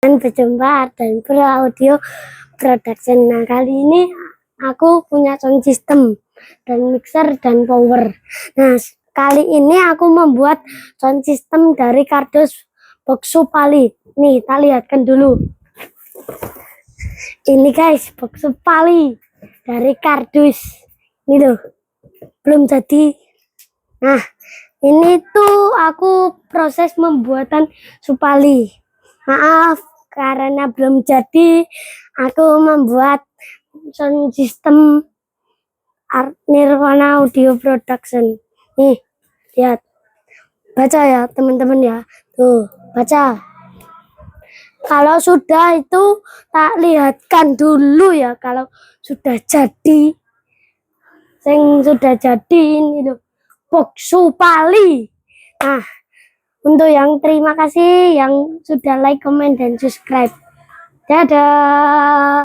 Dan berjumpa dan Pro Audio Production. Nah, kali ini aku punya sound system dan mixer dan power. Nah, kali ini aku membuat sound system dari kardus box Supali. Nih, kita lihatkan dulu. Ini guys, box Supali dari kardus. Ini loh, belum jadi. Nah, ini tuh aku proses pembuatan Supali. Maaf karena belum jadi, aku membuat sound system Nirwana Audio Production. Nih, lihat. Baca ya teman-teman ya. Tuh, baca. Kalau sudah itu tak lihatkan dulu ya kalau sudah jadi. Yang sudah jadi ini loh, box Supali. Nah, untuk yang terima kasih yang sudah like, comment, dan subscribe. Dadah.